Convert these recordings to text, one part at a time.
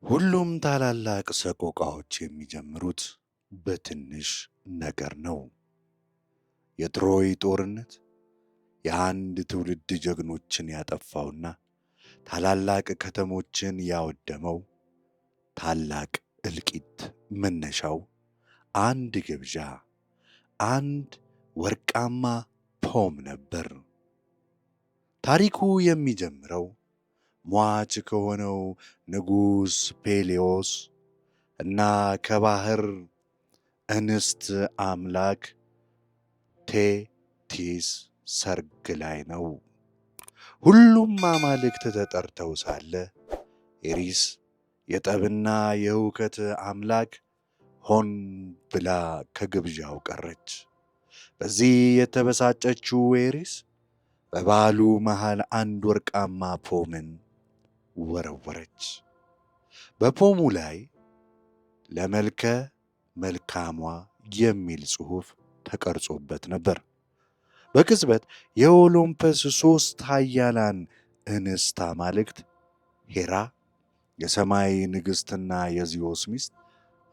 ሁሉም ታላላቅ ሰቆቃዎች የሚጀምሩት በትንሽ ነገር ነው። የትሮይ ጦርነት የአንድ ትውልድ ጀግኖችን ያጠፋውና ታላላቅ ከተሞችን ያወደመው ታላቅ እልቂት መነሻው አንድ ግብዣ፣ አንድ ወርቃማ ፖም ነበር። ታሪኩ የሚጀምረው ሟች ከሆነው ንጉሥ ፔሌዎስ እና ከባህር እንስት አምላክ ቴቲስ ሰርግ ላይ ነው። ሁሉም አማልክት ተጠርተው ሳለ ኤሪስ የጠብና የሁከት አምላክ ሆን ብላ ከግብዣው ቀረች። በዚህ የተበሳጨችው ኤሪስ በበዓሉ መሃል አንድ ወርቃማ ፖምን ወረወረች። በፖሙ ላይ ለመልከ መልካሟ የሚል ጽሑፍ ተቀርጾበት ነበር። በቅጽበት የኦሎምፐስ 3 ኃያላን እንስት አማልክት ሄራ የሰማይ ንግሥትና የዚዮስ ሚስት፣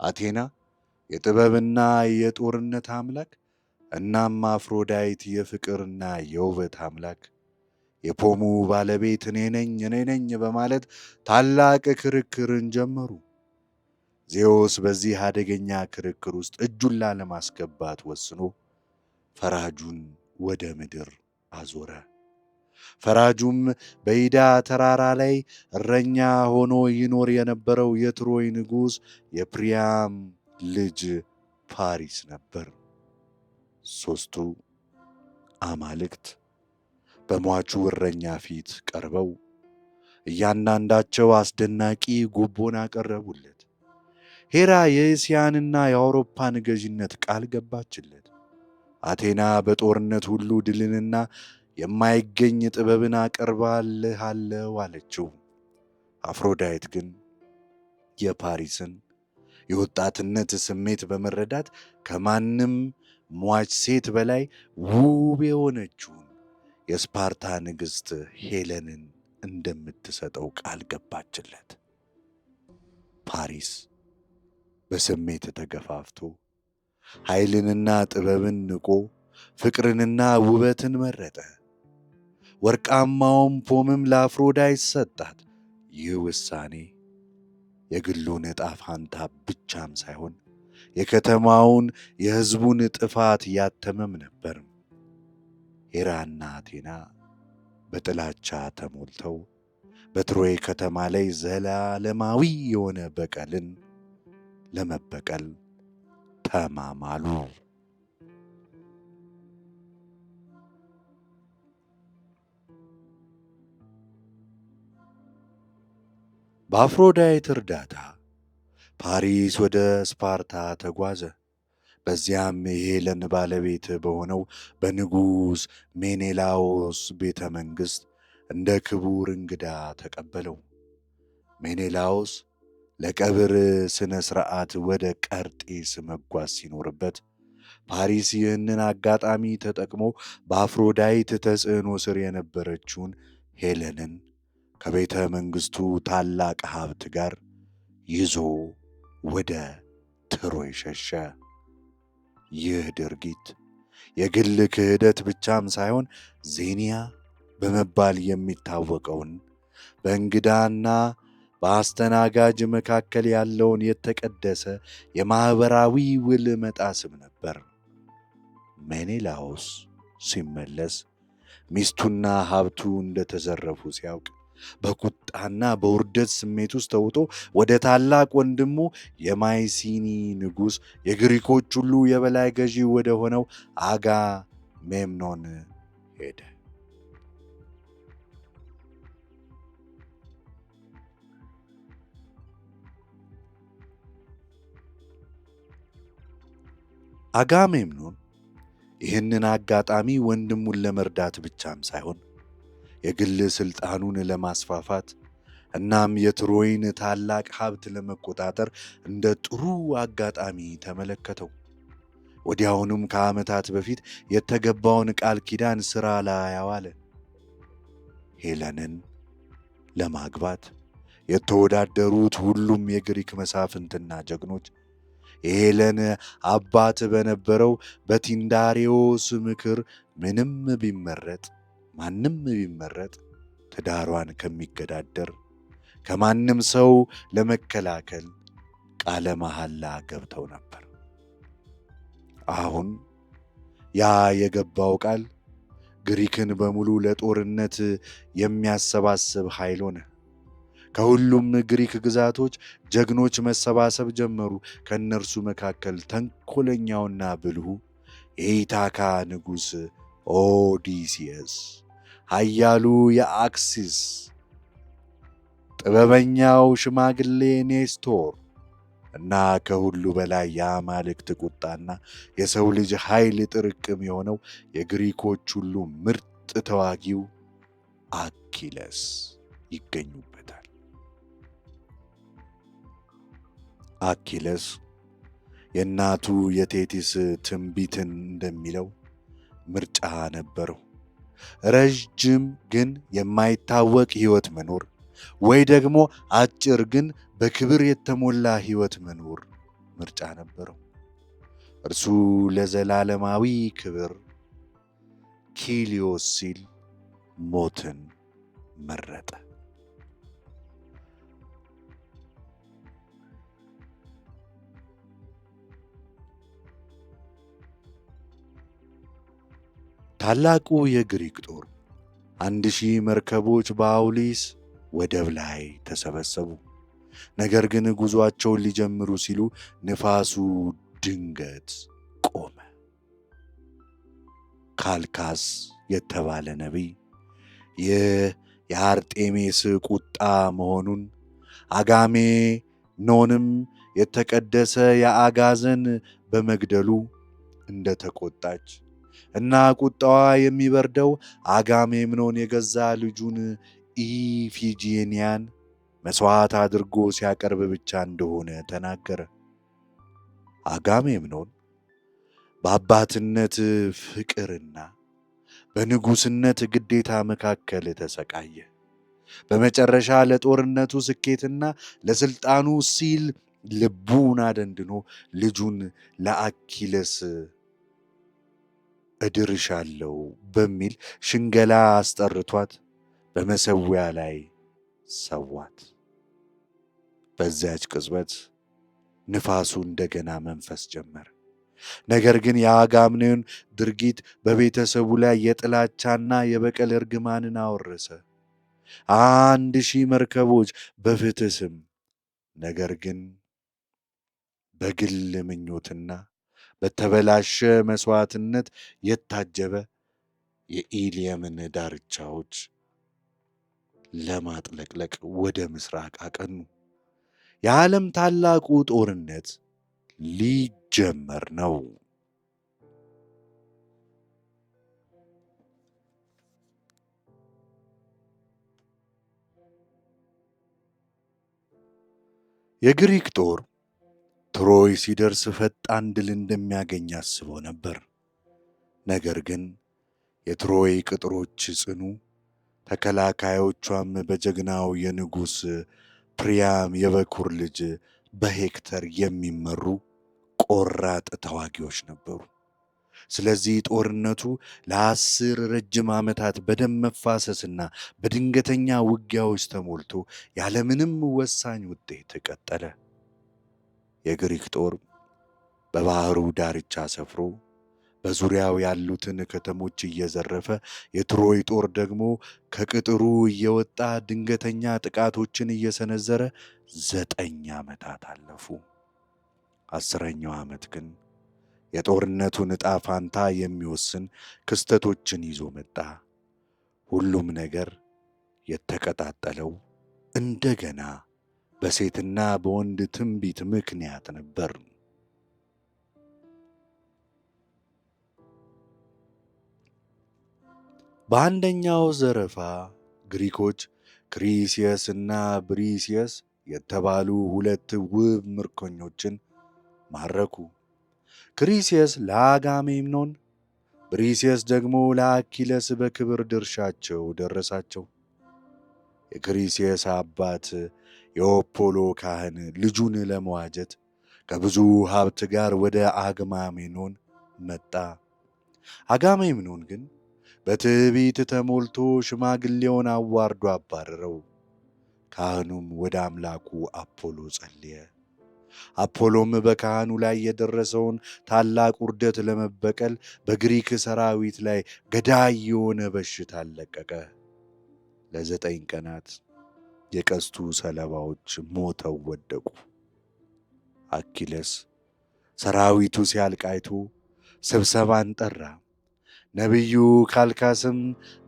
አቴና የጥበብና የጦርነት አምላክ፣ እናም አፍሮዳይት የፍቅርና የውበት አምላክ የፖሙ ባለቤት እኔ ነኝ በማለት ታላቅ ክርክርን ጀመሩ። ዜዎስ በዚህ አደገኛ ክርክር ውስጥ እጁን ላለማስገባት ወስኖ ፈራጁን ወደ ምድር አዞረ። ፈራጁም በኢዳ ተራራ ላይ እረኛ ሆኖ ይኖር የነበረው የትሮይ ንጉሥ የፕሪያም ልጅ ፓሪስ ነበር። 3ቱ አማልክት በሟቹ እረኛ ፊት ቀርበው እያንዳንዳቸው አስደናቂ ጉቦን አቀረቡለት። ሄራ የእስያንና የአውሮፓን ገዥነት ቃል ገባችለት። አቴና በጦርነት ሁሉ ድልንና የማይገኝ ጥበብን አቀርባልሃለሁ አለችው። አፍሮዳይት ግን የፓሪስን የወጣትነት ስሜት በመረዳት ከማንም ሟች ሴት በላይ ውብ የሆነችውን የስፓርታ ንግሥት ሄለንን እንደምትሰጠው ቃል ገባችለት። ፓሪስ በስሜት ተገፋፍቶ ኃይልንና ጥበብን ንቆ ፍቅርንና ውበትን መረጠ። ወርቃማውም ፖምም ለአፍሮዳይት ሰጣት። ይህ ውሳኔ የግሉን ዕጣ ፋንታ ብቻም ሳይሆን የከተማውን የሕዝቡን ጥፋት ያተመም ነበር። ሄራና አቴና በጥላቻ ተሞልተው በትሮይ ከተማ ላይ ዘላለማዊ የሆነ በቀልን ለመበቀል ተማማሉ። በአፍሮዳይት እርዳታ ፓሪስ ወደ ስፓርታ ተጓዘ። በዚያም የሄለን ባለቤት በሆነው በንጉሥ ሜኔላዎስ ቤተ መንግሥት እንደ ክቡር እንግዳ ተቀበለው። ሜኔላዎስ ለቀብር ሥነ ሥርዓት ወደ ቀርጤስ መጓዝ ሲኖርበት ፓሪስ ይህንን አጋጣሚ ተጠቅሞ በአፍሮዳይት ተጽዕኖ ስር የነበረችውን ሄለንን ከቤተ መንግሥቱ ታላቅ ሀብት ጋር ይዞ ወደ ትሮይ ሸሸ። ይህ ድርጊት የግል ክህደት ብቻም ሳይሆን ዜኒያ በመባል የሚታወቀውን በእንግዳና በአስተናጋጅ መካከል ያለውን የተቀደሰ የማኅበራዊ ውል መጣስም ነበር። ሜኔላዎስ ሲመለስ ሚስቱና ሀብቱ እንደተዘረፉ ሲያውቅ በቁጣና በውርደት ስሜት ውስጥ ተውጦ ወደ ታላቅ ወንድሙ የማይሲኒ ንጉሥ የግሪኮች ሁሉ የበላይ ገዢ ወደ ሆነው አጋሜምኖን ሄደ። አጋሜምኖን ይህንን አጋጣሚ ወንድሙን ለመርዳት ብቻም ሳይሆን የግል ሥልጣኑን ለማስፋፋት እናም የትሮይን ታላቅ ሀብት ለመቆጣጠር እንደ ጥሩ አጋጣሚ ተመለከተው። ወዲያውኑም ከዓመታት በፊት የተገባውን ቃል ኪዳን ሥራ ላይ አዋለ። ሄለንን ለማግባት የተወዳደሩት ሁሉም የግሪክ መሳፍንትና ጀግኖች የሄለን አባት በነበረው በቲንዳሪዮስ ምክር ማንም ቢመረጥ ትዳሯን ከሚገዳደር ከማንም ሰው ለመከላከል ቃለ መሐላ ገብተው ነበር። አሁን ያ የገባው ቃል ግሪክን በሙሉ ለጦርነት የሚያሰባስብ ኃይል ሆነ። ከሁሉም ግሪክ ግዛቶች ጀግኖች መሰባሰብ ጀመሩ። ከእነርሱ መካከል ተንኮለኛውና ብልሁ የኢታካ ንጉሥ ኦዲሲየስ፣ ኃያሉ የአክሲስ፣ ጥበበኛው ሽማግሌ ኔስቶር እና ከሁሉ በላይ የአማልክት ቁጣና የሰው ልጅ ኃይል ጥርቅም የሆነው የግሪኮች ሁሉ ምርጥ ተዋጊው አኪለስ ይገኙበታል። አኪለስ የእናቱ የቴቲስ ትንቢትን እንደሚለው ምርጫ ነበረው። ረጅም ግን የማይታወቅ ሕይወት መኖር ወይ ደግሞ አጭር ግን በክብር የተሞላ ሕይወት መኖር ምርጫ ነበረው። እርሱ ለዘላለማዊ ክብር ኪሊዮስ ሲል ሞትን መረጠ። ታላቁ የግሪክ ጦር 1000 መርከቦች በአውሊስ ወደብ ላይ ተሰበሰቡ። ነገር ግን ጉዞአቸውን ሊጀምሩ ሲሉ ንፋሱ ድንገት ቆመ። ካልካስ የተባለ ነቢይ ይህ የአርጤሜስ ቁጣ መሆኑን አጋሜኖንም የተቀደሰ የአጋዘን በመግደሉ እንደተቆጣች እና ቁጣዋ የሚበርደው አጋሜምኖን የገዛ ልጁን ኢፊጂኒያን መሥዋዕት አድርጎ ሲያቀርብ ብቻ እንደሆነ ተናገረ። አጋሜምኖን በአባትነት ፍቅርና በንጉሥነት ግዴታ መካከል ተሰቃየ። በመጨረሻ ለጦርነቱ ስኬትና ለሥልጣኑ ሲል ልቡን አደንድኖ ልጁን ለአኪለስ እድርሻለሁ በሚል ሽንገላ አስጠርቷት በመሠዊያ ላይ ሰዋት። በዚያች ቅጽበት ንፋሱ እንደገና መንፈስ ጀመረ። ነገር ግን የአጋምኖን ድርጊት በቤተሰቡ ላይ የጥላቻና የበቀል እርግማንን አወረሰ። 1000 መርከቦች በፍትሕ ስም፣ ነገር ግን በግል ምኞትና በተበላሸ መሥዋዕትነት የታጀበ የኢሊየምን ዳርቻዎች ለማጥለቅለቅ ወደ ምስራቅ አቀኑ። የዓለም ታላቁ ጦርነት ሊጀመር ነው። የግሪክ ጦር ትሮይ ሲደርስ ፈጣን ድል እንደሚያገኝ አስቦ ነበር። ነገር ግን የትሮይ ቅጥሮች ጽኑ፣ ተከላካዮቿም በጀግናው የንጉሥ ፕሪያም የበኩር ልጅ በሄክተር የሚመሩ ቆራጥ ተዋጊዎች ነበሩ። ስለዚህ ጦርነቱ ለ10 ረጅም ዓመታት በደም መፋሰስና በድንገተኛ ውጊያዎች ተሞልቶ ያለምንም ወሳኝ ውጤት ቀጠለ። የግሪክ ጦር በባሕሩ ዳርቻ ሰፍሮ በዙሪያው ያሉትን ከተሞች እየዘረፈ፣ የትሮይ ጦር ደግሞ ከቅጥሩ እየወጣ ድንገተኛ ጥቃቶችን እየሰነዘረ 9 ዓመታት አለፉ። 10ኛው ዓመት ግን የጦርነቱን ዕጣ ፋንታ የሚወስን ክስተቶችን ይዞ መጣ። ሁሉም ነገር የተቀጣጠለው እንደገና በሴትና በወንድ ትንቢት ምክንያት ነበር። በአንደኛው ዘረፋ ግሪኮች ክሪሲየስ እና ብሪሲየስ የተባሉ 2 ውብ ምርኮኞችን ማረኩ። ክሪሲየስ ለአጋሜምኖን፣ ብሪሲየስ ደግሞ ለአኪለስ በክብር ድርሻቸው ደረሳቸው። የክሪስየስ አባት የኦፖሎ ካህን ልጁን ለመዋጀት ከብዙ ሀብት ጋር ወደ አጋሜምኖን መጣ። አጋሜምኖን ግን በትዕቢት ተሞልቶ ሽማግሌውን አዋርዶ አባረረው። ካህኑም ወደ አምላኩ አፖሎ ጸለየ። አፖሎም በካህኑ ላይ የደረሰውን ታላቅ ውርደት ለመበቀል በግሪክ ሰራዊት ላይ ገዳይ የሆነ በሽታ አለቀቀ። ለ9 ቀናት የቀስቱ ሰለባዎች ሞተው ወደቁ። አኪለስ ሰራዊቱ ሲያልቅ አይቶ ስብሰባን ጠራ። ነቢዩ ካልካስም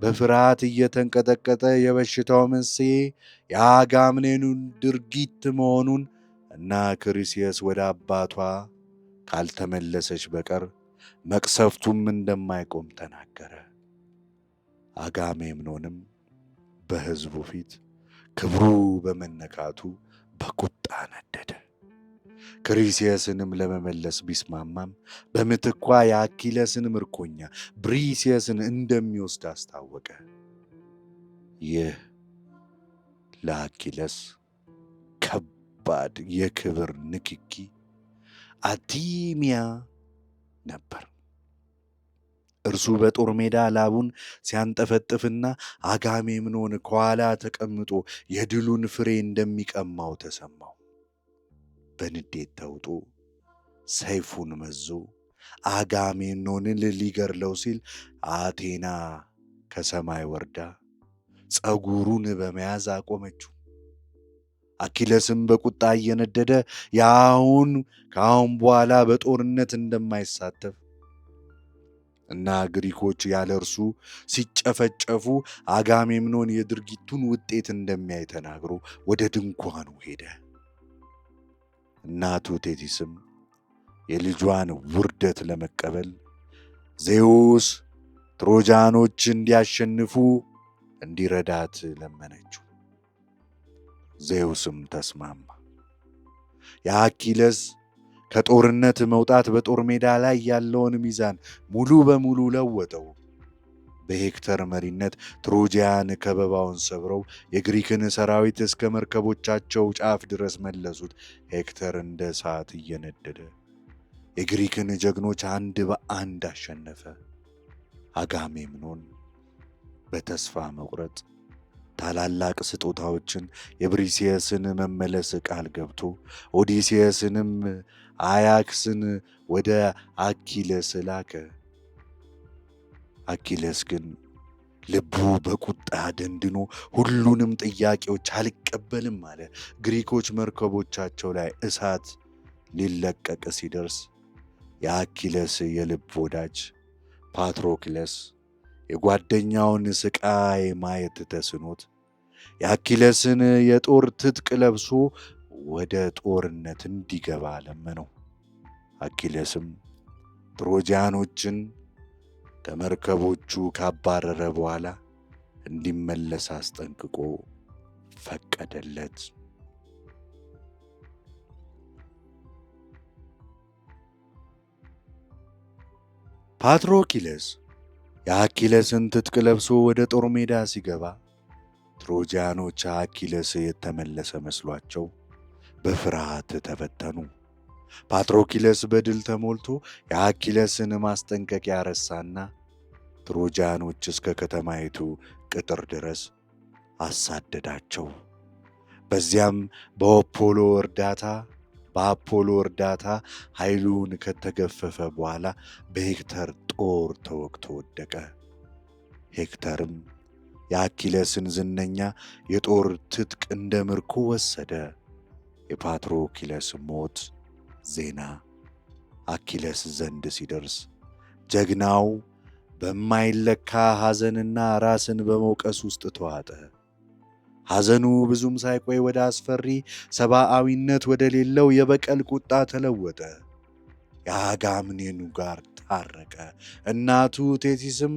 በፍርሃት እየተንቀጠቀጠ የበሽታው መንስኤ የአጋምኔኑን ድርጊት መሆኑን እና ክሪስየስ ወደ አባቷ ካልተመለሰች በቀር መቅሰፍቱም እንደማይቆም ተናገረ። አጋሜምኖንም በሕዝቡ ፊት ክብሩ በመነካቱ በቁጣ ነደደ። ክሪስየስንም ለመመለስ ቢስማማም በምትኳ የአኪለስን ምርኮኛ ብሪስየስን እንደሚወስድ አስታወቀ። ይህ ለአኪለስ ከባድ የክብር ንክኪ አቲሚያ ነበር። እርሱ በጦር ሜዳ ላቡን ሲያንጠፈጥፍና አጋሜምኖን ከኋላ ተቀምጦ የድሉን ፍሬ እንደሚቀማው ተሰማው። በንዴት ተውጦ ሰይፉን መዞ አጋሜምኖንን ሊገድለው ሲል አቴና ከሰማይ ወርዳ ፀጉሩን በመያዝ አቆመችው። አኪለስም በቁጣ እየነደደ ከአሁን በኋላ በጦርነት እንደማይሳተፍ እና ግሪኮች ያለ እርሱ ሲጨፈጨፉ አጋሜምኖን የድርጊቱን ውጤት እንደሚያይ ተናግሮ ወደ ድንኳኑ ሄደ። እናቱ ቴቲስም የልጇን ውርደት ለመቀበል ዜውስ ትሮጃኖች እንዲያሸንፉ እንዲረዳት ለመነችው። ዜውስም ተስማማ። የአኪለስ ከጦርነት መውጣት በጦር ሜዳ ላይ ያለውን ሚዛን ሙሉ በሙሉ ለወጠው። በሄክተር መሪነት ትሮጃያን ከበባውን ሰብረው የግሪክን ሰራዊት እስከ መርከቦቻቸው ጫፍ ድረስ መለሱት። ሄክተር እንደ እሳት እየነደደ የግሪክን ጀግኖች አንድ በአንድ አሸነፈ። አጋሜምኖን በተስፋ መቁረጥ ታላላቅ ስጦታዎችን የብሪስየስን መመለስ ቃል ገብቶ ኦዲሴየስንም አያክስን ወደ አኪለስ ላከ። አኪለስ ግን ልቡ በቁጣ ደንድኖ ሁሉንም ጥያቄዎች አልቀበልም አለ። ግሪኮች መርከቦቻቸው ላይ እሳት ሊለቀቅ ሲደርስ የአኪለስ የልብ ወዳጅ ፓትሮክለስ የጓደኛውን ስቃይ ማየት ተስኖት የአኪለስን የጦር ትጥቅ ለብሶ ወደ ጦርነት እንዲገባ ለመነው። አኪለስም ትሮጃኖችን ከመርከቦቹ ካባረረ በኋላ እንዲመለስ አስጠንቅቆ ፈቀደለት። ፓትሮክለስ የአኪለስን ትጥቅ ለብሶ ወደ ጦር ሜዳ ሲገባ ትሮጃኖች አኪለስ የተመለሰ መስሏቸው በፍርሃት ተበተኑ። ፓትሮክለስ በድል ተሞልቶ የአኪለስን ማስጠንቀቂያ ረሳና ትሮጃኖች እስከ ከተማይቱ ቅጥር ድረስ አሳደዳቸው። በዚያም በአፖሎ እርዳታ ኃይሉን ከተገፈፈ በኋላ በሄክተር ጦር ተወግቶ ወደቀ። ሄክተርም የአኪለስን ዝነኛ የጦር ትጥቅ እንደ ምርኮ ወሰደ። የፓትሮክለስ ሞት ዜና አኪለስ ዘንድ ሲደርስ ጀግናው በማይለካ ሐዘንና ራስን በመውቀስ ውስጥ ተዋጠ። ሐዘኑ ብዙም ሳይቆይ ወደ አስፈሪ ሰብአዊነት ወደ ሌለው የበቀል ቁጣ ተለወጠ። የአጋምኔኑ ጋር ታረቀ። እናቱ ቴቲስም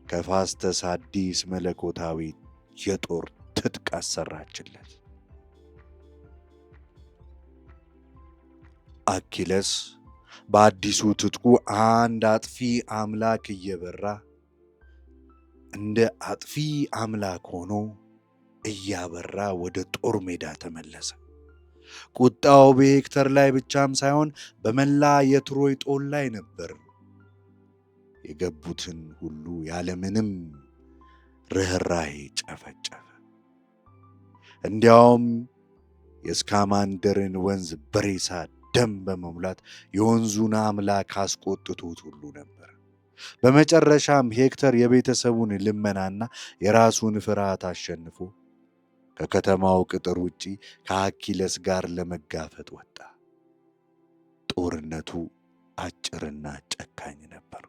ከፋስተስ አዲስ መለኮታዊ የጦር ትጥቅ አሰራችለት። አኪለስ በአዲሱ ትጥቁ አንድ አጥፊ አምላክ እየበራ እንደ አጥፊ አምላክ ሆኖ እያበራ ወደ ጦር ሜዳ ተመለሰ። ቁጣው በሄክተር ላይ ብቻም ሳይሆን በመላ የትሮይ ጦር ላይ ነበር። የገቡትን ሁሉ ያለምንም ርኅራኄ ጨፈጨፈ። እንዲያውም የስካማንደርን ወንዝ በሬሳ ደም በመሙላት የወንዙን አምላክ አስቆጥቶት ሁሉ ነበር። በመጨረሻም ሄክተር የቤተሰቡን ልመናና የራሱን ፍርሃት አሸንፎ ከከተማው ቅጥር ውጪ ከአኪለስ ጋር ለመጋፈጥ ወጣ። ጦርነቱ አጭርና ጨካኝ ነበር።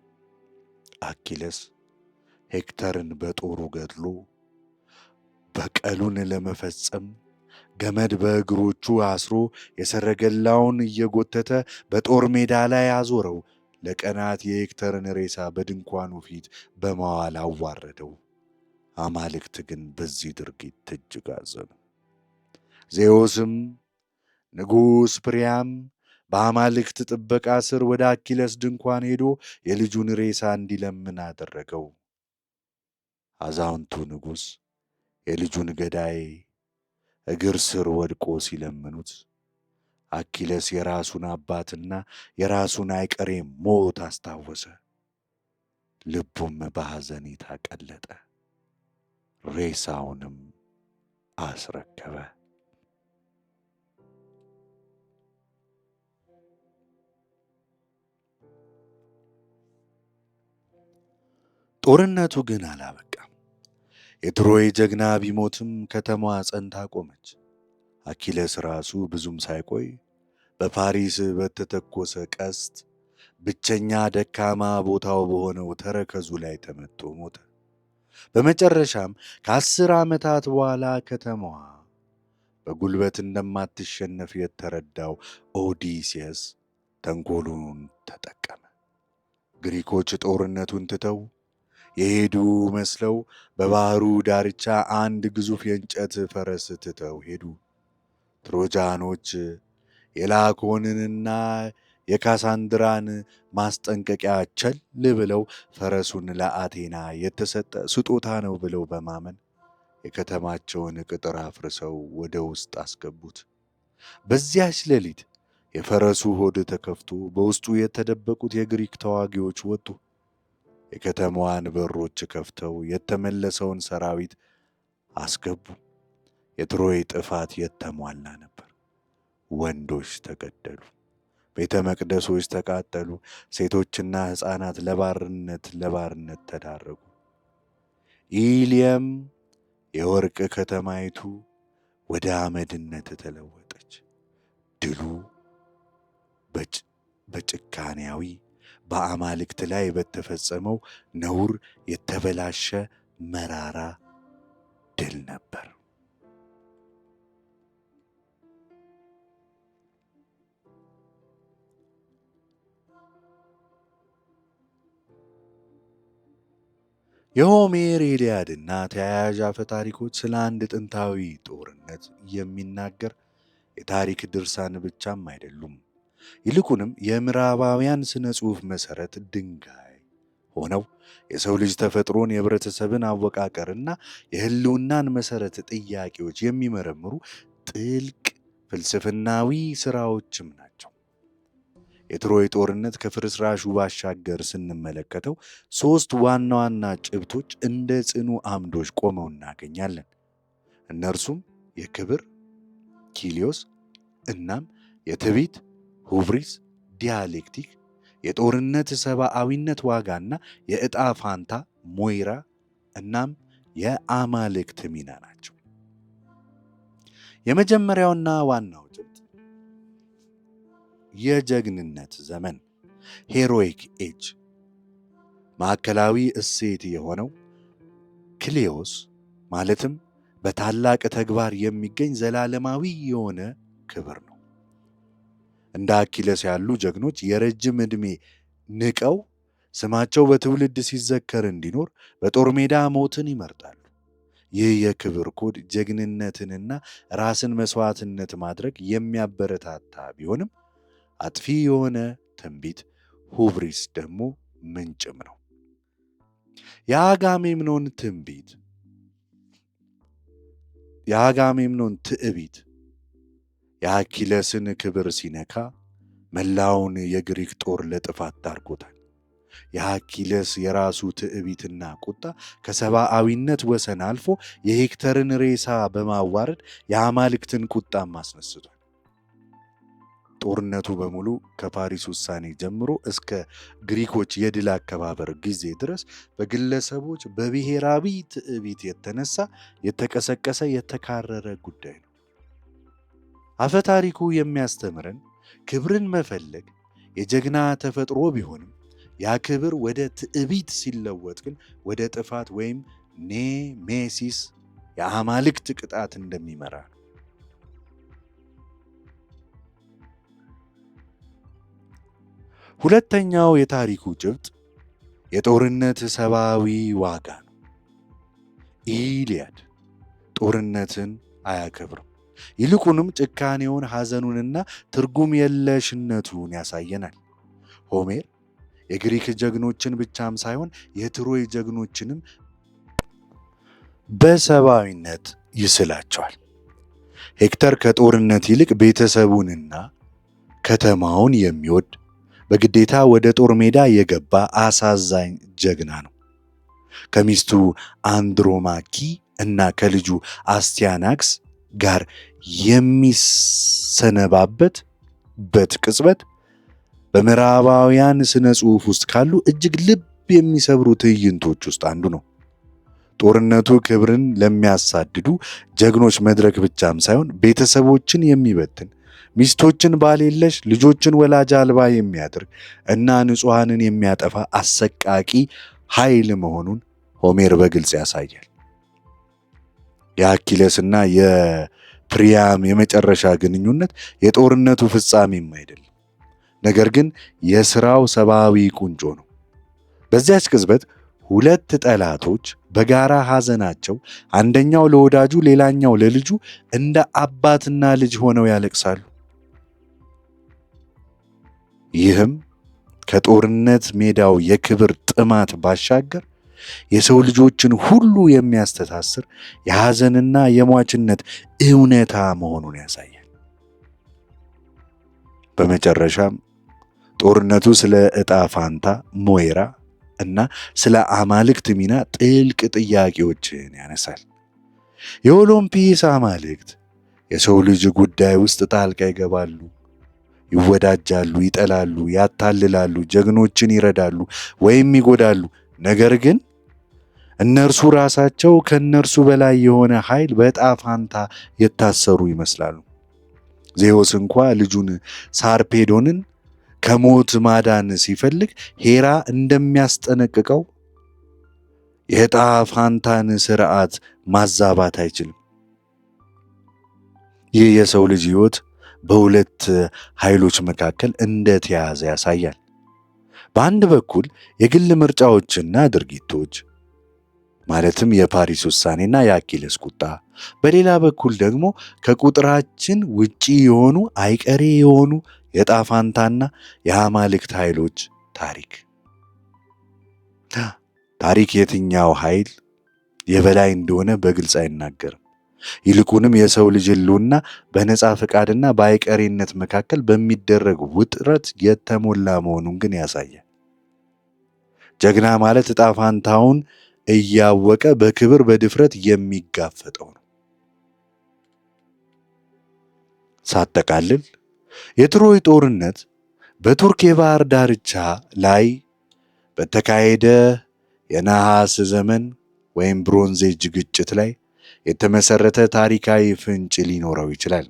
አኪለስ ሄክተርን በጦሩ ገድሎ በቀሉን ለመፈጸም ገመድ በእግሮቹ አስሮ የሰረገላውን እየጎተተ በጦር ሜዳ ላይ አዞረው። ለቀናት የሄክተርን ሬሳ በድንኳኑ ፊት በማዋል አዋረደው። አማልክት ግን በዚህ ድርጊት እጅግ አዘኑ። ዜዎስም ንጉሥ ፕሪያም በአማልክት ጥበቃ ስር ወደ አኪለስ ድንኳን ሄዶ የልጁን ሬሳ እንዲለምን አደረገው። አዛውንቱ ንጉሥ የልጁን ገዳይ እግር ስር ወድቆ ሲለምኑት አኪለስ የራሱን አባትና የራሱን አይቀሬ ሞት አስታወሰ። ልቡም በሐዘኔታ ቀለጠ። ሬሳውንም አስረከበ። ጦርነቱ ግን አላበቃም። የትሮይ ጀግና ቢሞትም ከተማዋ ጸንታ ቆመች። አኪለስ ራሱ ብዙም ሳይቆይ በፓሪስ በተተኮሰ ቀስት ብቸኛ ደካማ ቦታው በሆነው ተረከዙ ላይ ተመቶ ሞተ። በመጨረሻም ከ10 ዓመታት በኋላ ከተማዋ በጉልበት እንደማትሸነፍ የተረዳው ኦዲሴስ ተንኮሉን ተጠቀመ። ግሪኮች ጦርነቱን ትተው የሄዱ መስለው በባህሩ ዳርቻ አንድ ግዙፍ የእንጨት ፈረስ ትተው ሄዱ። ትሮጃኖች የላኮንንና የካሳንድራን ማስጠንቀቂያ ቸል ብለው ፈረሱን ለአቴና የተሰጠ ስጦታ ነው ብለው በማመን የከተማቸውን ቅጥር አፍርሰው ወደ ውስጥ አስገቡት። በዚያች ሌሊት የፈረሱ ሆድ ተከፍቶ በውስጡ የተደበቁት የግሪክ ተዋጊዎች ወጡ። የከተማዋን በሮች ከፍተው የተመለሰውን ሰራዊት አስገቡ። የትሮይ ጥፋት የተሟላ ነበር። ወንዶች ተገደሉ፣ ቤተ መቅደሶች ተቃጠሉ፣ ሴቶችና ሕፃናት ለባርነት ተዳረጉ። ኢሊየም የወርቅ ከተማይቱ ወደ አመድነት ተለወጠች። ድሉ በጭካኔያዊ በአማልክት ላይ በተፈጸመው ነውር የተበላሸ መራራ ድል ነበር። የሆሜር ኢልያድና ተያያዥ አፈ ታሪኮች ስለ አንድ ጥንታዊ ጦርነት የሚናገር የታሪክ ድርሳን ብቻም አይደሉም። ይልቁንም የምዕራባውያን ስነ ጽሑፍ መሠረት ድንጋይ ሆነው የሰው ልጅ ተፈጥሮን፣ የህብረተሰብን አወቃቀርና የህልውናን መሠረት ጥያቄዎች የሚመረምሩ ጥልቅ ፍልስፍናዊ ሥራዎችም ናቸው። የትሮይ ጦርነት ከፍርስራሹ ባሻገር ስንመለከተው 3 ዋና ዋና ጭብቶች እንደ ጽኑ አምዶች ቆመው እናገኛለን። እነርሱም የክብር ኪሊዮስ እናም የትዕቢት ሁብሪስ ዲያሌክቲክ፣ የጦርነት ሰብአዊነት ዋጋና የዕጣ ፋንታ ሞይራ እናም የአማልክት ሚና ናቸው። የመጀመሪያውና ዋናው ጭብጥ የጀግንነት ዘመን ሄሮይክ ኤጅ ማዕከላዊ እሴት የሆነው ክሌዎስ ማለትም በታላቅ ተግባር የሚገኝ ዘላለማዊ የሆነ ክብር ነው። እንደ አኪለስ ያሉ ጀግኖች የረጅም ዕድሜ ንቀው ስማቸው በትውልድ ሲዘከር እንዲኖር በጦር ሜዳ ሞትን ይመርጣሉ። ይህ የክብር ኮድ ጀግንነትንና ራስን መስዋዕትነት ማድረግ የሚያበረታታ ቢሆንም አጥፊ የሆነ ትንቢት ሁብሪስ ደግሞ ምንጭም ነው። የአጋሜምኖን ትንቢት የአጋሜምኖን ትዕቢት የአኪለስን ክብር ሲነካ መላውን የግሪክ ጦር ለጥፋት ዳርጎታል። የአኪለስ የራሱ ትዕቢትና ቁጣ ከሰብአዊነት ወሰን አልፎ የሄክተርን ሬሳ በማዋረድ የአማልክትን ቁጣም አስነስቷል። ጦርነቱ በሙሉ ከፓሪስ ውሳኔ ጀምሮ እስከ ግሪኮች የድል አከባበር ጊዜ ድረስ በግለሰቦች በብሔራዊ ትዕቢት የተነሳ የተቀሰቀሰ የተካረረ ጉዳይ ነው። አፈ ታሪኩ የሚያስተምረን ክብርን መፈለግ የጀግና ተፈጥሮ ቢሆንም ያ ክብር ወደ ትዕቢት ሲለወጥ ግን ወደ ጥፋት ወይም ኔሜሲስ የአማልክት ቅጣት እንደሚመራ ነው። ሁለተኛው የታሪኩ ጭብጥ የጦርነት ሰብአዊ ዋጋ ነው። ኢሊያድ ጦርነትን አያከብርም። ይልቁንም ጭካኔውን፣ ሐዘኑንና ትርጉም የለሽነቱን ያሳየናል። ሆሜር የግሪክ ጀግኖችን ብቻም ሳይሆን የትሮይ ጀግኖችንም በሰብአዊነት ይስላቸዋል። ሄክተር ከጦርነት ይልቅ ቤተሰቡንና ከተማውን የሚወድ በግዴታ ወደ ጦር ሜዳ የገባ አሳዛኝ ጀግና ነው። ከሚስቱ አንድሮማኪ እና ከልጁ አስቲያናክስ ጋር የሚሰነባበትበት ቅጽበት በምዕራባውያን ስነ ጽሑፍ ውስጥ ካሉ እጅግ ልብ የሚሰብሩ ትዕይንቶች ውስጥ አንዱ ነው። ጦርነቱ ክብርን ለሚያሳድዱ ጀግኖች መድረክ ብቻም ሳይሆን ቤተሰቦችን የሚበትን፣ ሚስቶችን ባል የለሽ፣ ልጆችን ወላጅ አልባ የሚያደርግ እና ንጹሐንን የሚያጠፋ አሰቃቂ ኃይል መሆኑን ሆሜር በግልጽ ያሳያል። የአኪለስና የፕሪያም የመጨረሻ ግንኙነት የጦርነቱ ፍጻሜም አይደለም፣ ነገር ግን የሥራው ሰብአዊ ቁንጮ ነው። በዚያች ቅጽበት ሁለት ጠላቶች በጋራ ሐዘናቸው አንደኛው ለወዳጁ ሌላኛው ለልጁ እንደ አባትና ልጅ ሆነው ያለቅሳሉ። ይህም ከጦርነት ሜዳው የክብር ጥማት ባሻገር የሰው ልጆችን ሁሉ የሚያስተሳስር የሐዘንና የሟችነት እውነታ መሆኑን ያሳያል። በመጨረሻም ጦርነቱ ስለ ዕጣ ፋንታ ሞይራ እና ስለ አማልክት ሚና ጥልቅ ጥያቄዎችን ያነሳል። የኦሎምፒስ አማልክት የሰው ልጅ ጉዳይ ውስጥ ጣልቃ ይገባሉ፣ ይወዳጃሉ፣ ይጠላሉ፣ ያታልላሉ፣ ጀግኖችን ይረዳሉ ወይም ይጎዳሉ። ነገር ግን እነርሱ ራሳቸው ከእነርሱ በላይ የሆነ ኃይል በዕጣ ፋንታ የታሰሩ ይመስላሉ። ዜዎስ እንኳ ልጁን ሳርፔዶንን ከሞት ማዳን ሲፈልግ ሄራ እንደሚያስጠነቅቀው የዕጣ ፋንታን ሥርዓት ማዛባት አይችልም። ይህ የሰው ልጅ ሕይወት በሁለት ኃይሎች መካከል እንደተያዘ ያሳያል። በአንድ በኩል የግል ምርጫዎችና ድርጊቶች ማለትም የፓሪስ ውሳኔና የአኪለስ ቁጣ፣ በሌላ በኩል ደግሞ ከቁጥራችን ውጪ የሆኑ አይቀሬ የሆኑ የዕጣ ፋንታና የአማልክት ኃይሎች ታሪክ። ታሪክ የትኛው ኃይል የበላይ እንደሆነ በግልጽ አይናገርም። ይልቁንም የሰው ልጅ ሕልውና በነፃ ፈቃድና በአይቀሬነት መካከል በሚደረግ ውጥረት የተሞላ መሆኑን ግን ያሳያል። ጀግና ማለት ዕጣ ፋንታውን እያወቀ በክብር በድፍረት የሚጋፈጠው ነው። ሳጠቃልል የትሮይ ጦርነት በቱርክ የባህር ዳርቻ ላይ በተካሄደ የነሐስ ዘመን ወይም ብሮንዝ ኤጅ ግጭት ላይ የተመሰረተ ታሪካዊ ፍንጭ ሊኖረው ይችላል።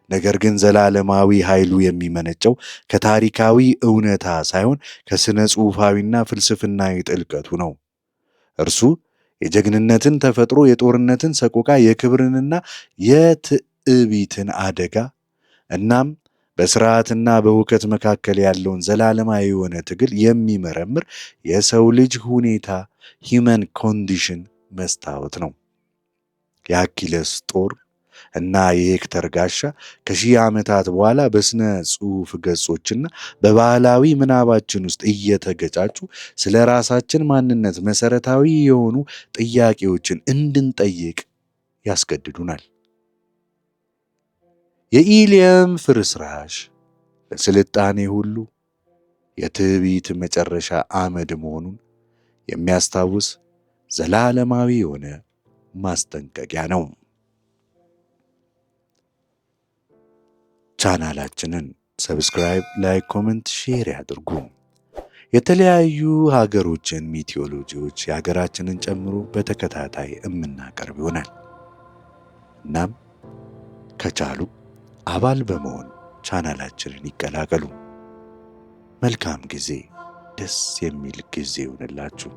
ነገር ግን ዘላለማዊ ኃይሉ የሚመነጨው ከታሪካዊ እውነታ ሳይሆን ከሥነ ጽሑፋዊና ፍልስፍናዊ ጥልቀቱ ነው። እርሱ የጀግንነትን ተፈጥሮ፣ የጦርነትን ሰቆቃ፣ የክብርንና የትዕቢትን አደጋ እናም በሥርዓትና በሁከት መካከል ያለውን ዘላለማዊ የሆነ ትግል የሚመረምር የሰው ልጅ ሁኔታ ሂውመን ኮንዲሽን መስታወት ነው። የአኪለስ ጦር እና የሄክተር ጋሻ ከሺህ ዓመታት በኋላ በስነ ጽሑፍ ገጾችና በባህላዊ ምናባችን ውስጥ እየተገጫጩ ስለ ራሳችን ማንነት መሰረታዊ የሆኑ ጥያቄዎችን እንድንጠይቅ ያስገድዱናል። የኢሊየም ፍርስራሽ ለስልጣኔ ሁሉ የትዕቢት መጨረሻ አመድ መሆኑን የሚያስታውስ ዘላለማዊ የሆነ ማስጠንቀቂያ ነው። ቻናላችንን ሰብስክራይብ፣ ላይክ፣ ኮመንት፣ ሼር ያድርጉ። የተለያዩ ሀገሮችን ሚቲዮሎጂዎች የሀገራችንን ጨምሮ በተከታታይ የምናቀርብ ይሆናል። እናም ከቻሉ አባል በመሆን ቻናላችንን ይቀላቀሉ። መልካም ጊዜ፣ ደስ የሚል ጊዜ ይሁንላችሁ።